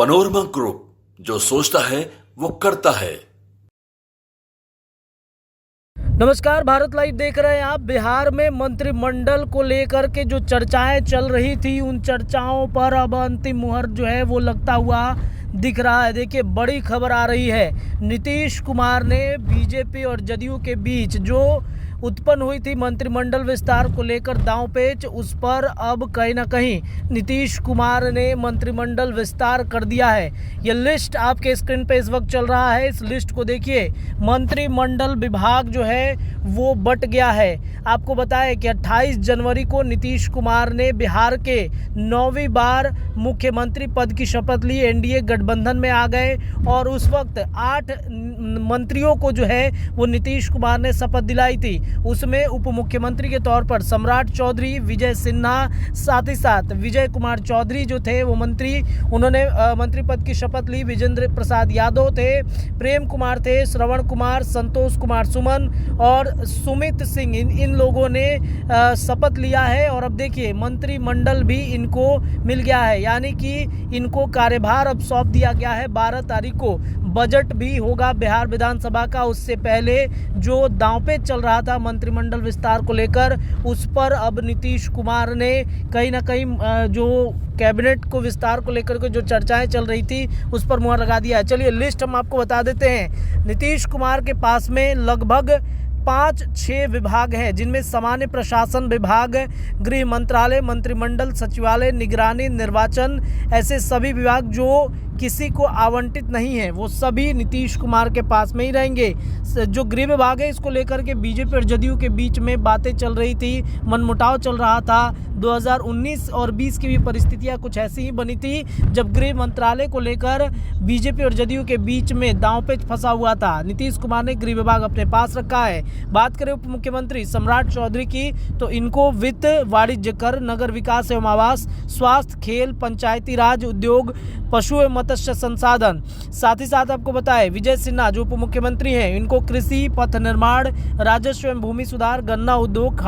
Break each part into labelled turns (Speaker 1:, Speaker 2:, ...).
Speaker 1: Panorama group, जो सोचता है वो करता है।
Speaker 2: नमस्कार, भारत लाइव देख रहे हैं आप। बिहार में मंत्रिमंडल को लेकर के जो चर्चाएं चल रही थी, उन चर्चाओं पर अब अंतिम मुहर जो है वो लगता हुआ दिख रहा है। देखिए, बड़ी खबर आ रही है। नीतीश कुमार ने बीजेपी और जदयू के बीच जो उत्पन्न हुई थी मंत्रिमंडल विस्तार को लेकर दांवपेच, उस पर अब कहीं ना कहीं नीतीश कुमार ने मंत्रिमंडल विस्तार कर दिया है। ये लिस्ट आपके स्क्रीन पे इस वक्त चल रहा है। इस लिस्ट को देखिए, मंत्रिमंडल विभाग जो है वो बट गया है। आपको बताएं कि 28 जनवरी को नीतीश कुमार ने बिहार के 9वीं बार मुख्यमंत्री पद की शपथ ली। एनडीए गठबंधन में आ गए और उस वक्त 8 मंत्रियों को जो है वो नीतीश कुमार ने शपथ दिलाई थी। उसमें उप मुख्यमंत्री के तौर पर सम्राट चौधरी, विजय सिन्हा, साथ ही साथ विजय कुमार चौधरी जो थे वो मंत्री, उन्होंने मंत्री पद की शपथ ली। विजेंद्र प्रसाद यादव थे, प्रेम कुमार थे, श्रवण कुमार, संतोष कुमार सुमन और सुमित सिंह, इन लोगों ने शपथ लिया है। और अब देखिए, मंत्रिमंडल भी इनको मिल गया है, यानी कि इनको कार्यभार अब सौंप दिया गया है। 12 तारीख को बजट भी होगा बिहार विधानसभा का। उससे पहले जो दांवपेच चल रहा था मंत्रिमंडल विस्तार को लेकर, उस पर अब नीतीश कुमार ने कहीं ना कहीं जो कैबिनेट को विस्तार को लेकर के जो चर्चाएं चल रही थी उस पर मुहर लगा दिया है। चलिए लिस्ट हम आपको बता देते हैं। नीतीश कुमार के पास में लगभग 5-6 विभाग हैं, जिनमें सामान्य प्रशासन विभाग, गृह मंत्रालय, मंत्रिमंडल सचिवालय, निगरानी, निर्वाचन, ऐसे सभी विभाग जो किसी को आवंटित नहीं है वो सभी नीतीश कुमार के पास में ही रहेंगे। जो गृह विभाग है, इसको लेकर के बीजेपी और जदयू के बीच में बातें चल रही थी, मनमुटाव चल रहा था। 2019 और 20 की भी परिस्थितियां कुछ ऐसी ही बनी थी जब गृह मंत्रालय को लेकर बीजेपी और जदयू के बीच में दांवपेच फंसा हुआ था। नीतीश कुमार ने गृह विभाग अपने पास रखा है। बात करें उप मुख्यमंत्री सम्राट चौधरी की, तो इनको वित्त, वाणिज्य कर, नगर विकास एवं आवास, स्वास्थ्य, खेल, पंचायती राज, उद्योग, पशु एवं मत्स्य संसाधन। साथ ही साथ आपको बताएं, विजय सिन्हा जो उप मुख्यमंत्री हैं, इनको कृषि, पथ निर्माण, राजस्व एवं भूमि सुधार, गन्ना उद्योग,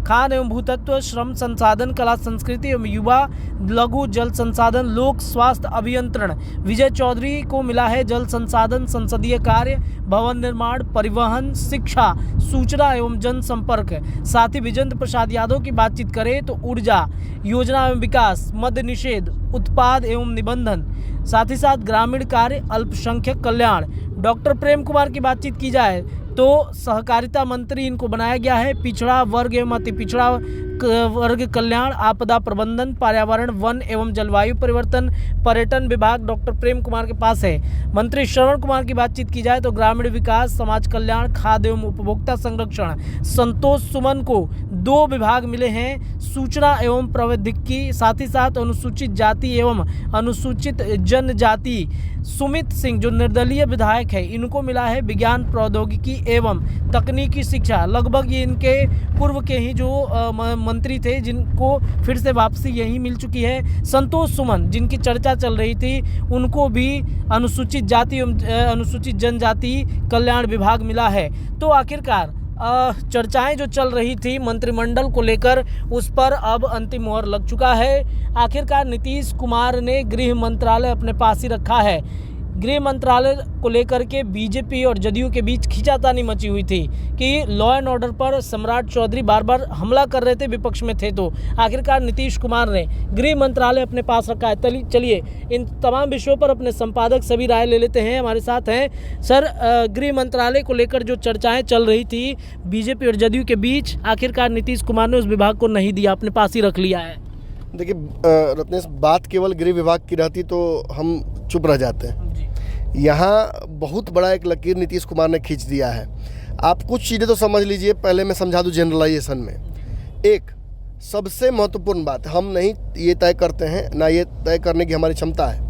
Speaker 2: खान एवं भूतत्व, श्रम संसाधन, कला संस्कृति एवं युवा, लघु जल संसाधन, लोक स्वास्थ्य अभियंत्रण। विजय चौधरी को मिला है जल संसाधन, संसदीय कार्य, भवन निर्माण, परिवहन, शिक्षा, सूचना एवं जनसंपर्क। साथ ही विजेंद्र प्रसाद यादव की बातचीत करें तो ऊर्जा, योजना एवं विकास, मद्य निषेध, उत्पाद एवं निबंधन, साथ ही साथ ग्रामीण कार्य, अल्पसंख्यक कल्याण। डॉक्टर प्रेम कुमार की बातचीत की जाए तो सहकारिता मंत्री इनको बनाया गया है। पिछड़ा वर्ग एवं अति पिछड़ा वर्ग कल्याण, आपदा प्रबंधन, पर्यावरण, वन एवं जलवायु परिवर्तन, पर्यटन विभाग डॉक्टर प्रेम कुमार के पास है। मंत्री श्रवण कुमार की बातचीत की जाए तो ग्रामीण विकास, समाज कल्याण, खाद्य एवं उपभोक्ता संरक्षण। संतोष सुमन को 2 विभाग मिले हैं, सूचना एवं प्रौद्योगिकी, साथ ही साथ अनुसूचित जाति एवं अनुसूचित जनजाति। सुमित सिंह जो निर्दलीय विधायक है, इनको मिला है विज्ञान, प्रौद्योगिकी एवं तकनीकी शिक्षा। लगभग ये इनके पूर्व के ही जो मंत्री थे, जिनको फिर से वापसी यही मिल चुकी है। संतोष सुमन जिनकी चर्चा चल रही थी, उनको भी अनुसूचित जाति एवं अनुसूचित जनजाति कल्याण विभाग मिला है। तो आखिरकार चर्चाएं जो चल रही थी मंत्रिमंडल को लेकर, उस पर अब अंतिम मोहर लग चुका है। आखिरकार नीतीश कुमार ने गृह मंत्रालय अपने पास ही रखा है। गृह मंत्रालय को लेकर के बीजेपी और जदयू के बीच खींचातानी मची हुई थी कि लॉ एंड ऑर्डर पर सम्राट चौधरी बार बार हमला कर रहे थे, विपक्ष में थे। तो आखिरकार नीतीश कुमार ने गृह मंत्रालय अपने पास रखा है। चलिए इन तमाम विषयों पर अपने संपादक सभी राय ले लेते हैं। हमारे साथ हैं सर, गृह मंत्रालय को लेकर जो चर्चाएं चल रही थी बीजेपी और जदयू के बीच, आखिरकार नीतीश कुमार ने उस विभाग को नहीं दिया, अपने पास ही रख लिया है।
Speaker 3: देखिए रत्नेश, बात केवल गृह विभाग की रहती तो हम चुप रह जाते हैं। यहाँ बहुत बड़ा एक लकीर नीतीश कुमार ने खींच दिया है। आप कुछ चीज़ें तो समझ लीजिए, पहले मैं समझा दूँ जनरलाइजेशन में। एक सबसे महत्वपूर्ण बात, हम नहीं ये तय करते हैं, ना ये तय करने की हमारी क्षमता है,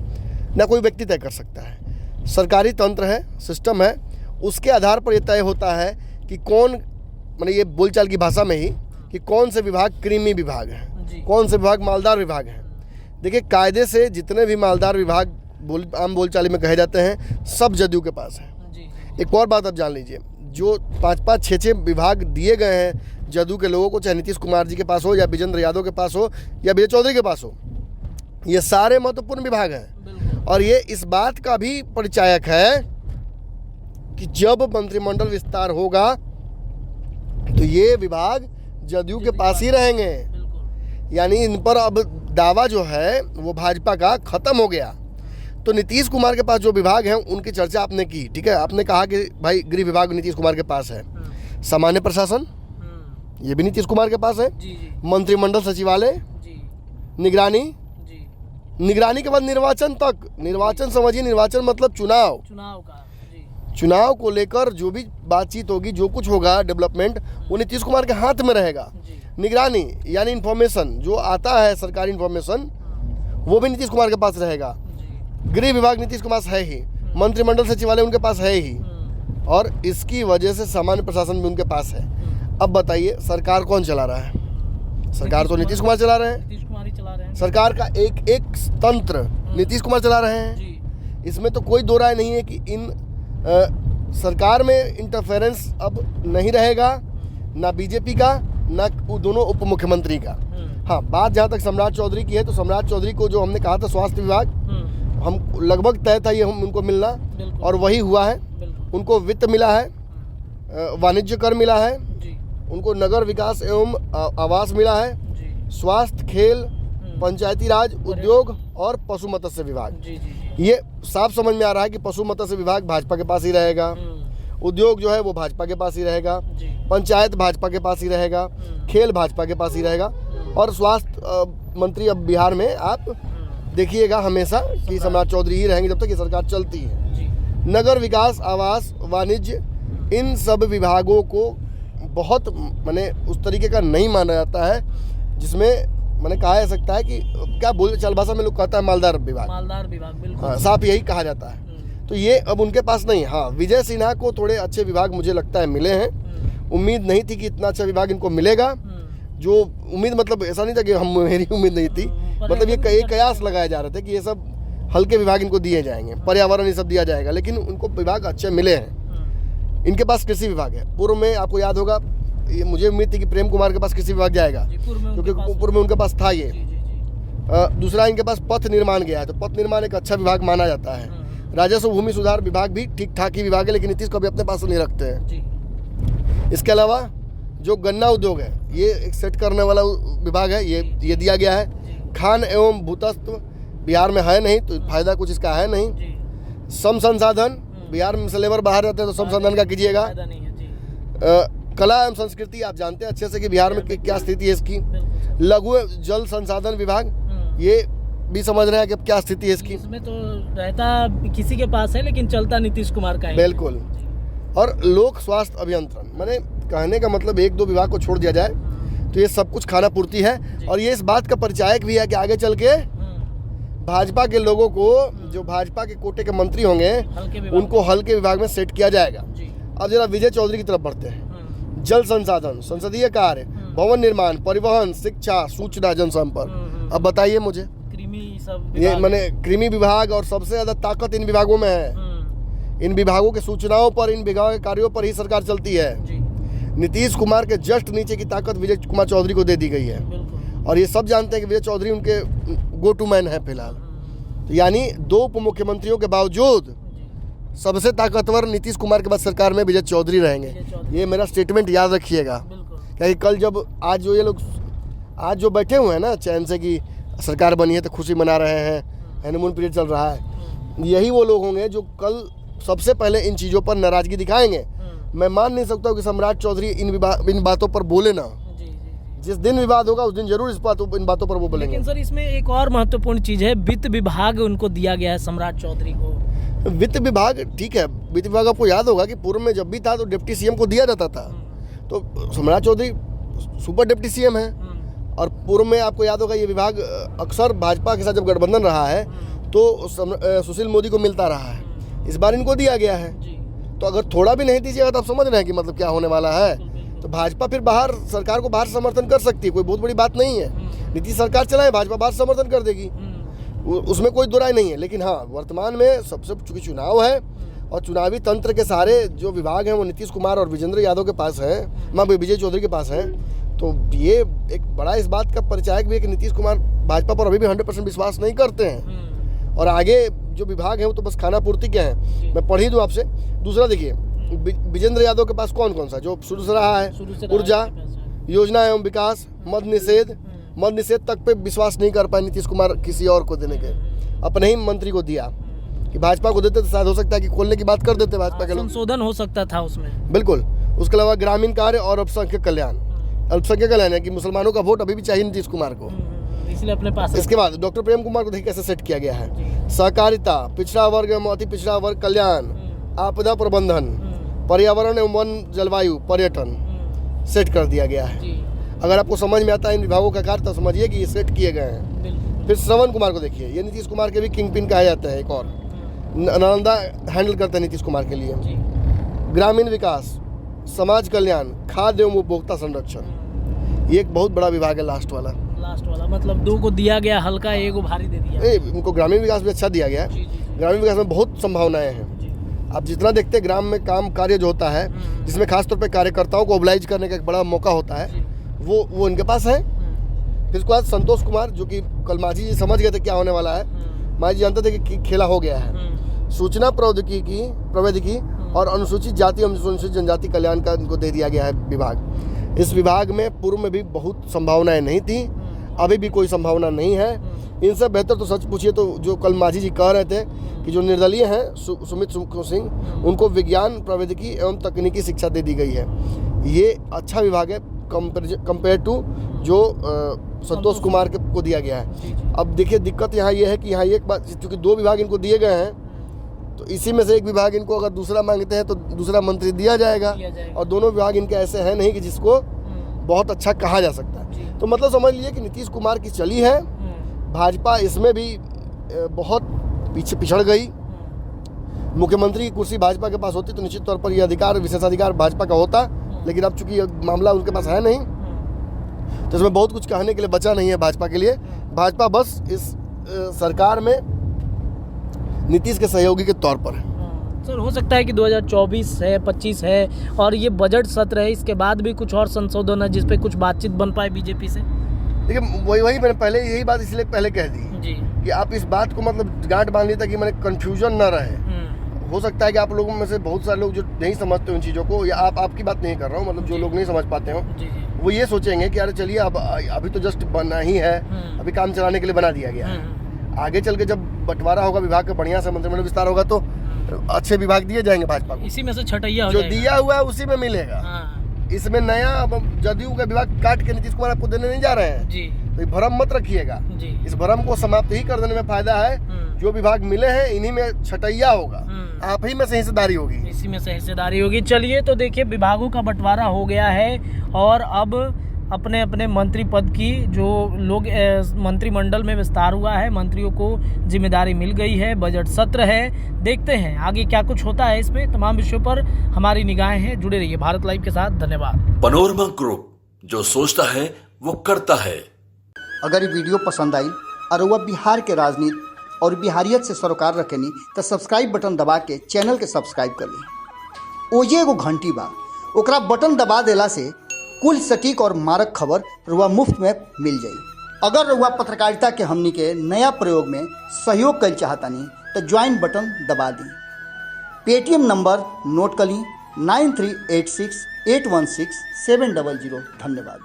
Speaker 3: ना कोई व्यक्ति तय कर सकता है। सरकारी तंत्र है, सिस्टम है, उसके आधार पर ये तय होता है कि कौन, मतलब ये बोलचाल की भाषा में ही, कि कौन से विभाग क्रीमी विभाग हैं, कौन से विभाग मालदार विभाग हैं। देखिए कायदे से जितने भी मालदार विभाग आम बोलचाली में कहे जाते हैं, सब जदयू के पास है। एक और बात आप जान लीजिए, जो 5-5, 6-6 विभाग दिए गए हैं जदयू के लोगों को, चाहे नीतीश कुमार जी के पास हो या विजेंद्र यादव के पास हो या विजय चौधरी के पास हो, ये सारे महत्वपूर्ण विभाग हैं और ये इस बात का भी परिचायक है कि जब मंत्रिमंडल विस्तार होगा तो ये विभाग जदयू के पास ही रहेंगे। यानी इन पर अब दावा जो है वो भाजपा का खत्म हो गया। तो नीतीश कुमार के पास जो विभाग हैं उनकी चर्चा आपने की, ठीक है। आपने कहा कि भाई गृह विभाग नीतीश कुमार के पास है, सामान्य प्रशासन ये भी नीतीश कुमार के पास है, मंत्रिमंडल सचिवालय, निगरानी, निगरानी के बाद निर्वाचन तक। निर्वाचन समझिए, निर्वाचन मतलब चुनाव का चुनाव को लेकर जो भी बातचीत होगी, जो कुछ होगा डेवलपमेंट, वो नीतीश कुमार के हाथ में रहेगा। निगरानी यानी इन्फॉर्मेशन जो आता है, सरकारी इन्फॉर्मेशन, वो भी नीतीश कुमार के पास रहेगा। गृह विभाग नीतीश कुमार है ही, मंत्रिमंडल सचिवालय उनके पास है ही, और इसकी वजह से सामान्य प्रशासन भी उनके पास है। अब बताइए सरकार कौन चला रहा है? सरकार तो नीतीश कुमार चला रहे हैं।
Speaker 2: नीतीश कुमार ही चला रहे हैं।
Speaker 3: सरकार का एक एक तंत्र नीतीश कुमार चला रहे हैं। इसमें तो कोई दो राय नहीं है कि इन सरकार में इंटरफेरेंस अब नहीं रहेगा, ना बीजेपी का ना दोनों उप मुख्यमंत्री का। हाँ, बात जहाँ तक सम्राट चौधरी की है तो सम्राट चौधरी को जो हमने कहा था स्वास्थ्य विभाग, हम लगभग तय था ये हम उनको मिलना, और वही हुआ है। उनको वित्त मिला है, वाणिज्य कर मिला है, उनको नगर विकास एवं आवास मिला है, स्वास्थ्य, खेल, पंचायती राज, उद्योग और पशु मत्स्य विभाग। ये साफ समझ में आ रहा है कि पशु मत्स्य विभाग भाजपा के पास ही रहेगा, उद्योग जो है वो भाजपा के पास ही रहेगा, पंचायत भाजपा के पास ही रहेगा, खेल भाजपा के पास ही रहेगा, और स्वास्थ्य मंत्री अब बिहार में आप देखिएगा हमेशा कि सम्राट चौधरी ही रहेंगे जब तक ये सरकार चलती है। नगर विकास, आवास, वाणिज्य, इन सब विभागों को बहुत माने उस तरीके का नहीं माना जाता है जिसमें मैंने कहा जा सकता है कि क्या बोल चल भाषा में लोग कहता है मालदार विभाग। बिल्कुल। हाँ, साफ यही कहा जाता है। तो ये अब उनके पास नहीं। हाँ, विजय सिन्हा को थोड़े अच्छे विभाग मुझे लगता है मिले हैं। उम्मीद नहीं थी कि इतना अच्छा विभाग इनको मिलेगा। जो उम्मीद मतलब ऐसा नहीं था कि मेरी उम्मीद नहीं थी, मतलब ये कई कयास लगाए जा रहे थे कि ये सब हल्के विभाग इनको दिए जाएंगे, पर्यावरण ये सब दिया जाएगा, लेकिन उनको विभाग अच्छे मिले हैं। इनके पास कृषि विभाग है। पूर्व में आपको याद होगा, ये मुझे उम्मीद थी कि प्रेम कुमार के पास कृषि विभाग जाएगा क्योंकि पूर्व में उनके पास था ये। दूसरा इनके पास पथ निर्माण गया है, तो पथ निर्माण एक अच्छा विभाग माना जाता है। राजस्व भूमि सुधार विभाग भी ठीक ठाक ही विभाग है, लेकिन नीतीश को भी अपने पास नहीं रखते हैं। इसके अलावा जो गन्ना उद्योग है ये एक सेट करने वाला विभाग है, ये दिया गया है। खान एवं भूतत्व बिहार में है नहीं, तो फायदा कुछ इसका है नहीं। श्रम संसाधन, बिहार में से लेबर बाहर रहते हैं तो श्रम संसाधन का कीजिएगा। कला एवं संस्कृति, आप जानते हैं अच्छे से कि बिहार में क्या स्थिति है इसकी। लघु जल संसाधन विभाग, ये भी समझ रहे हैं कि क्या स्थिति है इसकी।
Speaker 2: इसमें तो रहता किसी के पास है लेकिन चलता नीतीश कुमार का है।
Speaker 3: बिल्कुल। और लोक स्वास्थ्य अभियंत्रण, मैंने कहने का मतलब एक दो विभाग को छोड़ दिया जाए तो ये सब कुछ खाना पूर्ति है। और ये इस बात का परिचायक भी है कि आगे चल के भाजपा के लोगों को, जो भाजपा के कोटे के मंत्री होंगे, उनको हल्के विभाग में सेट किया जाएगा। अब जरा विजय चौधरी की तरफ बढ़ते हैं। जल संसाधन, संसदीय कार्य, भवन निर्माण, परिवहन, शिक्षा, सूचना, जनसंपर्क। अब बताइए मुझे, ये मैंने कृमि विभाग, और सबसे ज्यादा ताकत इन विभागों में है। इन विभागों के सूचनाओं पर, इन विभागों के कार्यों पर ही सरकार चलती है। नीतीश कुमार के जस्ट नीचे की ताकत विजय कुमार चौधरी को दे दी गई है, और ये सब जानते हैं कि विजय चौधरी उनके गो टू मैन है फिलहाल। तो यानी दो उप मुख्यमंत्रियों के बावजूद सबसे ताकतवर नीतीश कुमार के बाद सरकार में विजय चौधरी रहेंगे। ये मेरा स्टेटमेंट याद रखिएगा, क्योंकि कल जब आज जो ये लोग आज जो बैठे हुए हैं ना चैन से कि सरकार बनी है तो खुशी मना रहे हैं, हनीमून पीरियड चल रहा है, यही वो लोग होंगे जो कल सबसे पहले इन चीज़ों पर नाराजगी दिखाएंगे। मैं मान नहीं सकता हूँ कि सम्राट चौधरी इन बातों पर बोले ना। जिस दिन विवाद होगा उस दिन जरूर इन बातों पर वो बोलेंगे।
Speaker 2: लेकिन सर इसमें एक और महत्वपूर्ण चीज़ है, वित्त विभाग उनको दिया गया है सम्राट चौधरी को।
Speaker 3: वित्त विभाग ठीक है, वित्त विभाग आपको याद होगा कि पूर्व में जब भी था तो डिप्टी सीएम को दिया जाता था। तो सम्राट चौधरी सुपर डिप्टी सीएम है, और पूर्व में आपको याद होगा ये विभाग अक्सर भाजपा के साथ जब गठबंधन रहा है तो सुशील मोदी को मिलता रहा है। इस बार इनको दिया गया है, तो अगर थोड़ा भी नहीं दीजिएगा तो आप समझ रहे हैं कि मतलब क्या होने वाला है। तो भाजपा फिर बाहर सरकार को बाहर समर्थन कर सकती है, कोई बहुत बड़ी बात नहीं है। नीतीश सरकार चलाए, भाजपा बाहर समर्थन कर देगी, उसमें कोई दो राय नहीं है। लेकिन हाँ, वर्तमान में सबसे चूंकि चुनाव है और चुनावी तंत्र के सारे जो विभाग हैं वो नीतीश कुमार और विजेंद्र यादव के पास हैं, विजय चौधरी के पास हैं, तो ये एक बड़ा इस बात का परिचायक भी है कि नीतीश कुमार भाजपा पर अभी भी 100% विश्वास नहीं करते हैं, और आगे जो विभाग है वो तो बस खाना पूर्ति के हैं। मैं पढ़ ही दूँ आपसे। दूसरा देखिए, विजेंद्र यादव के पास कौन कौन सा जो शुरू से रहा है, ऊर्जा, योजना एवं विकास, मद निषेध तक पे विश्वास नहीं कर पाए नीतीश कुमार किसी और को देने के, अपने ही मंत्री को दिया। कि भाजपा को देते तो शायद हो सकता है कि खोलने की बात कर देते भाजपा के लोग,
Speaker 2: संशोधन हो सकता था उसमें,
Speaker 3: बिल्कुल। उसके अलावा ग्रामीण कार्य और अल्पसंख्यक कल्याण है कि मुसलमानों का वोट अभी भी चाहिए नीतीश कुमार को,
Speaker 2: इसलिए अपने पास।
Speaker 3: इसके बाद डॉक्टर प्रेम कुमार को देखिए कैसे सेट किया गया है। सहकारिता, पिछड़ा वर्ग एवं अति पिछड़ा वर्ग कल्याण, आपदा प्रबंधन, पर्यावरण एवं वन जलवायु, पर्यटन सेट कर दिया गया है। अगर आपको समझ में आता है इन विभागों का कार्य तो समझिए कि ये सेट किए गए हैं। फिर श्रवण कुमार को देखिए, ये नीतीश कुमार के भी किंग पिन कहा जाता है। एक और नालंदा हैंडल करते हैं नीतीश कुमार के लिए। ग्रामीण विकास, समाज कल्याण, खाद्य एवं उपभोक्ता संरक्षण, ये एक बहुत बड़ा विभाग है। लास्ट वाला
Speaker 2: मतलब 2 को दिया गया हल्का, 1 को भारी दे दिया।
Speaker 3: उनको ग्रामीण विकास भी अच्छा दिया गया है। ग्रामीण विकास में बहुत संभावनाएं हैं। आप जितना देखते हैं ग्राम में काम कार्य जो होता है, जिसमें खासतौर पे कार्यकर्ताओं को मोबिलाइज करने का एक बड़ा मौका होता है, वो इनके पास है। फिर उसके बाद संतोष कुमार, जो कि कल मांझी जी समझ गए थे क्या होने वाला है। मांझी जानते थे कि खेला हो गया है। सूचना प्रौद्योगिकी और अनुसूचित जाति एवं अनुसूचित जनजाति कल्याण का इनको दे दिया गया है विभाग। इस विभाग में पूर्व में भी बहुत संभावनाएं नहीं थी, अभी भी कोई संभावना नहीं है। इनसे बेहतर तो सच पूछिए तो जो कल मांझी जी कह रहे थे कि जो निर्दलीय हैं सुमित सिंह, उनको विज्ञान प्रौद्योगिकी एवं तकनीकी शिक्षा दे दी गई है। ये अच्छा विभाग है कंपेयर टू जो संतोष कुमार को दिया गया है। अब देखिए दिक्कत यहाँ ये है कि यहाँ एक बात, क्योंकि 2 विभाग इनको दिए गए हैं, तो इसी में से एक विभाग इनको अगर दूसरा मांगते हैं तो दूसरा मंत्री दिया जाएगा। और दोनों विभाग इनके ऐसे हैं नहीं कि जिसको बहुत अच्छा कहा जा सकता है। तो मतलब समझ लीजिए कि नीतीश कुमार की चली है, भाजपा इसमें भी बहुत पीछे पिछड़ गई। मुख्यमंत्री की कुर्सी भाजपा के पास होती तो निश्चित तौर पर यह अधिकार, विशेषाधिकार भाजपा का होता, लेकिन अब चूंकि मामला उनके पास है नहीं, तो इसमें बहुत कुछ कहने के लिए बचा नहीं है भाजपा के लिए। भाजपा बस इस सरकार में नीतीश के सहयोगी के तौर पर है।
Speaker 2: सर, हो सकता है कि 2024 है, 25 है और ये बजट सत्र है, इसके बाद भी कुछ और संशोधन है जिस पे कुछ बातचीत बन पाए बीजेपी से।
Speaker 3: देखिए वही मैंने पहले यही बात इसलिए पहले कह दी
Speaker 2: जी
Speaker 3: कि आप इस बात को मतलब गांठ बांध ली ताकि मैंने कंफ्यूजन न रहे। हो सकता है कि आप लोगों में से बहुत सारे लोग जो नहीं समझते उन चीज़ों को, या आपकी बात नहीं कर रहा हूँ, मतलब जो लोग नहीं समझ पाते हो वो ये सोचेंगे कि अरे चलिए अब अभी तो जस्ट बना ही है, अभी काम चलाने के लिए बना दिया गया है। आगे चल के जब बंटवारा होगा विभाग का, बढ़िया से मंत्रिमंडल विस्तार होगा तो अच्छे विभाग दिए जाएंगे भाजपा को।
Speaker 2: इसी में से छटैया
Speaker 3: जो दिया हुआ है उसी में मिलेगा। इसमें नया अब जदयू का विभाग काट के नीतीश कुमार आपको देने नहीं जा रहे हैं जी। तो भ्रम मत रखिएगा, इस भ्रम को समाप्त ही कर देने में फायदा है। जो विभाग मिले हैं इन्हीं में छटैया होगा, आप ही में से हिस्सेदारी होगी,
Speaker 2: इसी में से हिस्सेदारी होगी। चलिए, तो देखिए विभागों का बंटवारा हो गया है और अब अपने अपने मंत्री पद की जो लोग मंत्रिमंडल में विस्तार हुआ है, मंत्रियों को जिम्मेदारी मिल गई है, बजट सत्र है। देखते हैं आगे क्या कुछ होता है। इसमें तमाम विषयों पर हमारी निगाहें हैं। जुड़े रहिए भारत लाइव के साथ। धन्यवाद।
Speaker 1: पनोरमा ग्रुप, जो सोचता है वो करता है।
Speaker 4: अगर ये वीडियो पसंद आई और वह बिहार के राजनीति और बिहारियत से सरोकार रखेनी तो सब्सक्राइब बटन दबा के चैनल के सब्सक्राइब कर ली। ओजे एगो घंटी बा, ओकरा बटन दबा देला से कुल सटीक और मारक खबर रुआ मुफ्त में मिल जाई। अगर रुआ पत्रकारिता के हमनी के नया प्रयोग में सहयोग कर चाहतानी तो ज्वाइन बटन दबा दी। पेटीएम नंबर नोट कर ली 9386816700। धन्यवाद।